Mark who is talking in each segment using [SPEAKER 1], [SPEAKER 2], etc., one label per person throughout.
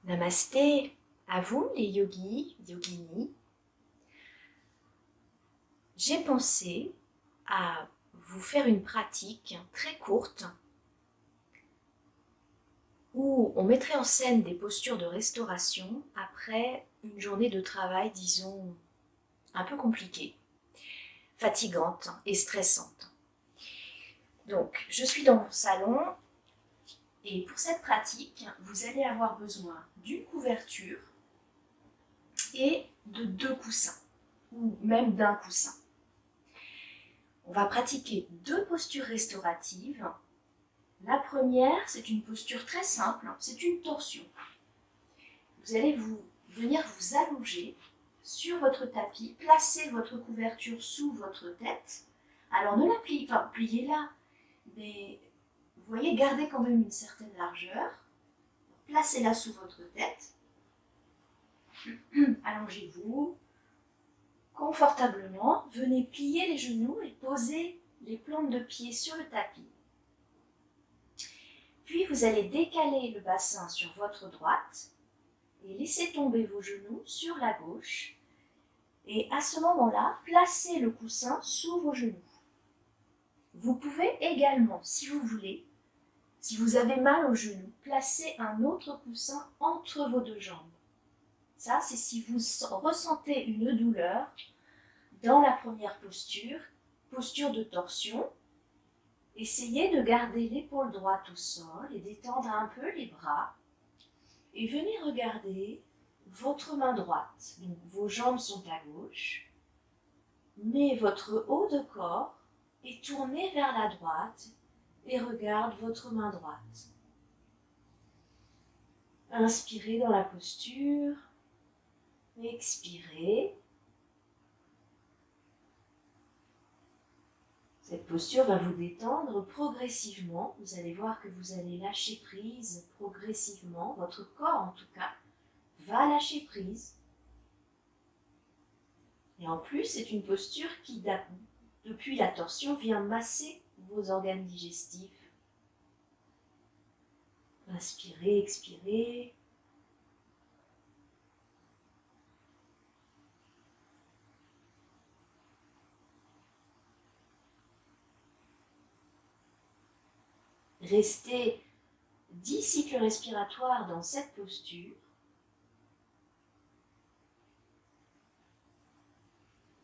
[SPEAKER 1] Namasté à vous les yogis, yoginis. J'ai pensé à vous faire une pratique très courte où on mettrait en scène des postures de restauration après une journée de travail, disons, un peu compliquée, fatigante et stressante. Donc, je suis dans mon salon et pour cette pratique, vous allez avoir besoin d'une couverture et de 2 coussins, ou même d'un coussin. On va pratiquer 2 postures restauratives. La première, c'est une posture très simple, c'est une torsion. Vous allez venir vous allonger sur votre tapis, placer votre couverture sous votre tête. Alors ne la pliez, enfin pliez-la, mais vous voyez, gardez quand même une certaine largeur. Placez-la sous votre tête. Allongez-vous confortablement. Venez plier les genoux et poser les plantes de pied sur le tapis. Puis vous allez décaler le bassin sur votre droite et laisser tomber vos genoux sur la gauche. Et à ce moment-là, placez le coussin sous vos genoux. Vous pouvez également, si vous voulez, si vous avez mal aux genoux, placer un autre coussin entre vos 2 jambes. Ça, c'est si vous ressentez une douleur dans la première posture, posture de torsion. Essayez de garder l'épaule droite au sol et d'étendre un peu les bras. Et venez regarder votre main droite. Donc vos jambes sont à gauche, mais votre haut de corps est tourné vers la droite et regarde votre main droite. Inspirez dans la posture, expirez. Cette posture va vous détendre progressivement. Vous allez voir que vous allez lâcher prise progressivement. Votre corps, en tout cas, va lâcher prise. Et en plus, c'est une posture qui, depuis la torsion, vient masser vos organes digestifs. Inspirez, expirez. Restez 10 cycles respiratoires dans cette posture.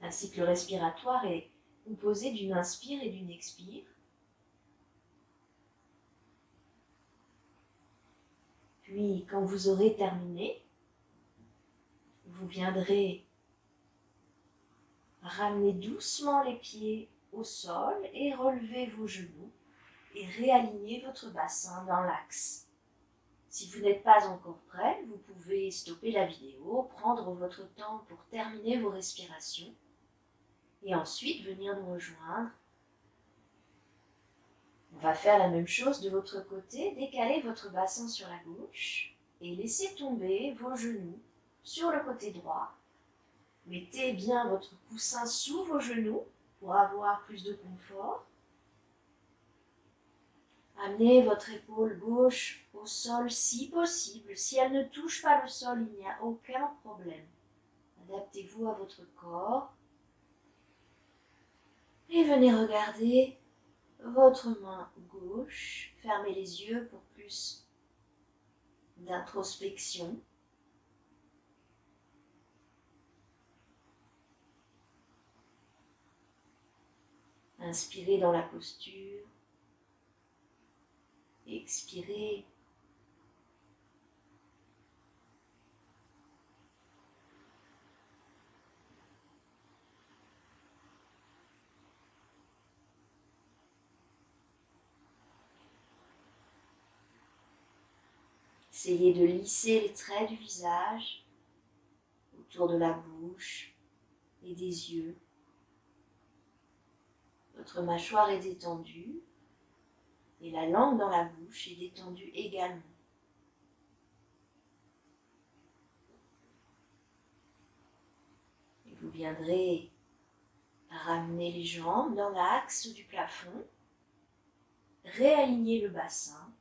[SPEAKER 1] Un cycle respiratoire est composé d'une inspire et d'une expire. Puis, quand vous aurez terminé, vous viendrez ramener doucement les pieds au sol et relever vos genoux et réaligner votre bassin dans l'axe. Si vous n'êtes pas encore prêt, vous pouvez stopper la vidéo, prendre votre temps pour terminer vos respirations et ensuite venir nous rejoindre. On va faire la même chose de votre côté, décalez votre bassin sur la gauche et laissez tomber vos genoux sur le côté droit. Mettez bien votre coussin sous vos genoux pour avoir plus de confort. Amenez votre épaule gauche au sol si possible. Si elle ne touche pas le sol, il n'y a aucun problème. Adaptez-vous à votre corps. Et venez regarder votre main gauche. Fermez les yeux pour plus d'introspection. Inspirez dans la posture. Expirez. Essayez de lisser les traits du visage, autour de la bouche et des yeux. Votre mâchoire est détendue et la langue dans la bouche est détendue également. Et vous viendrez ramener les jambes dans l'axe du plafond, réaligner le bassin.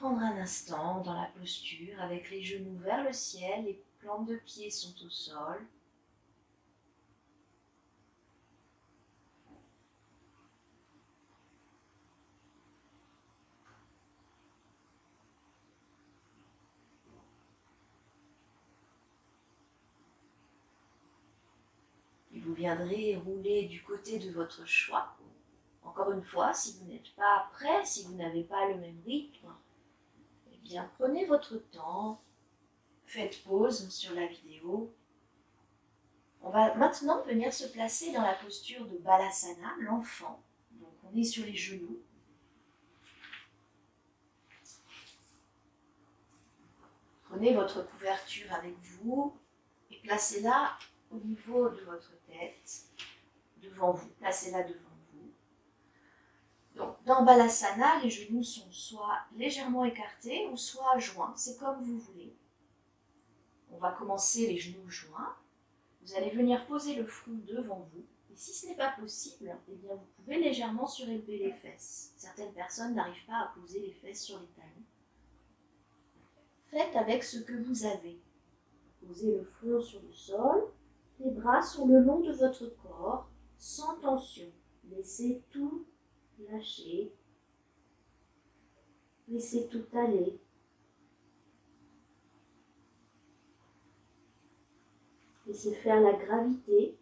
[SPEAKER 1] prendre un instant dans la posture avec les genoux vers le ciel, les plantes de pied sont au sol. Et vous viendrez rouler du côté de votre choix. Encore une fois, si vous n'êtes pas prêt, si vous n'avez pas le même rythme, eh bien prenez votre temps, faites pause sur la vidéo. On va maintenant venir se placer dans la posture de Balasana, l'enfant. Donc on est sur les genoux. Prenez votre couverture avec vous et placez-la au niveau de votre tête, devant vous. Placez-la devant vous. Donc, dans Balasana, les genoux sont soit légèrement écartés ou soit joints. C'est comme vous voulez. On va commencer les genoux joints. Vous allez venir poser le front devant vous. Et si ce n'est pas possible, eh bien vous pouvez légèrement surélever les fesses. Certaines personnes n'arrivent pas à poser les fesses sur les talons. Faites avec ce que vous avez. Posez le front sur le sol, les bras sur le long de votre corps, sans tension. Laissez tout lâcher. Laissez tout aller. Laissez faire la gravité.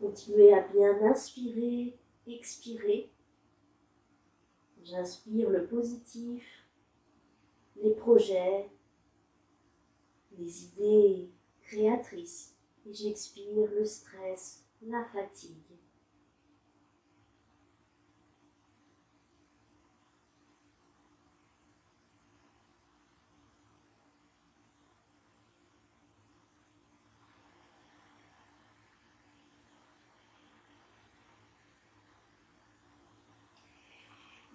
[SPEAKER 1] Continuez à bien inspirer, expirer. J'inspire le positif, les projets, les idées créatrices. Et j'expire le stress, la fatigue.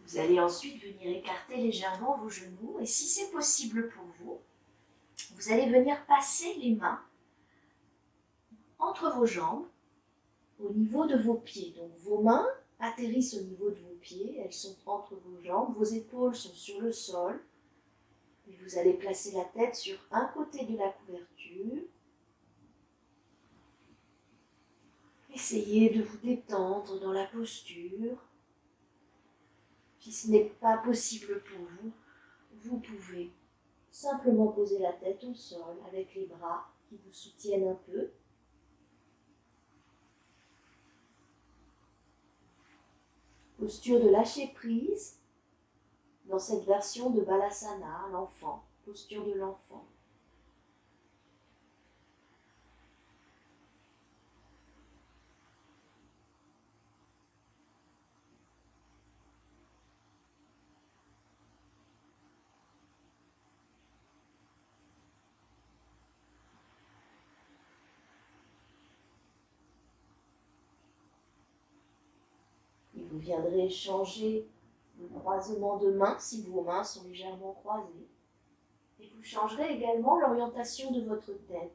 [SPEAKER 1] Vous allez ensuite venir écarter légèrement vos genoux et si c'est possible pour vous, vous allez venir passer les mains entre vos jambes au niveau de vos pieds. Donc vos mains atterrissent au niveau de vos pieds, elles sont entre vos jambes, vos épaules sont sur le sol et vous allez placer la tête sur un côté de la couverture. Essayez de vous détendre dans la posture. Si ce n'est pas possible pour vous, vous pouvez simplement poser la tête au sol avec les bras qui vous soutiennent un peu. Posture de lâcher prise dans cette version de Balasana, l'enfant, posture de l'enfant. Vous viendrez changer le croisement de mains si vos mains sont légèrement croisées. Et vous changerez également l'orientation de votre tête.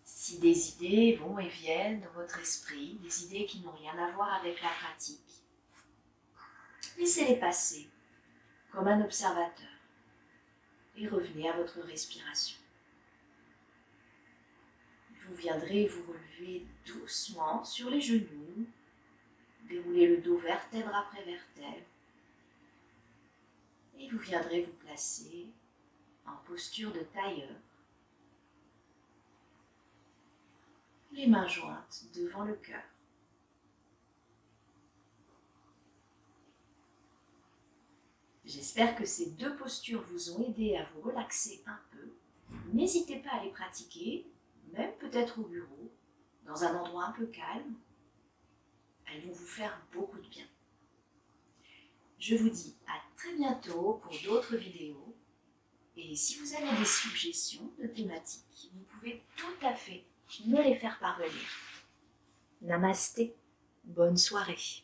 [SPEAKER 1] Si des idées vont et viennent dans votre esprit, des idées qui n'ont rien à voir avec la pratique, laissez-les passer comme un observateur et revenez à votre respiration. Vous viendrez vous relever doucement sur les genoux, dérouler le dos vertèbre après vertèbre et vous viendrez vous placer en posture de tailleur. Les mains jointes devant le cœur. J'espère que ces deux postures vous ont aidé à vous relaxer un peu. N'hésitez pas à les pratiquer, même peut-être au bureau, dans un endroit un peu calme. Elles vont vous faire beaucoup de bien. Je vous dis à très bientôt pour d'autres vidéos. Et si vous avez des suggestions de thématiques, vous pouvez tout à fait me les faire parvenir. Namasté, bonne soirée.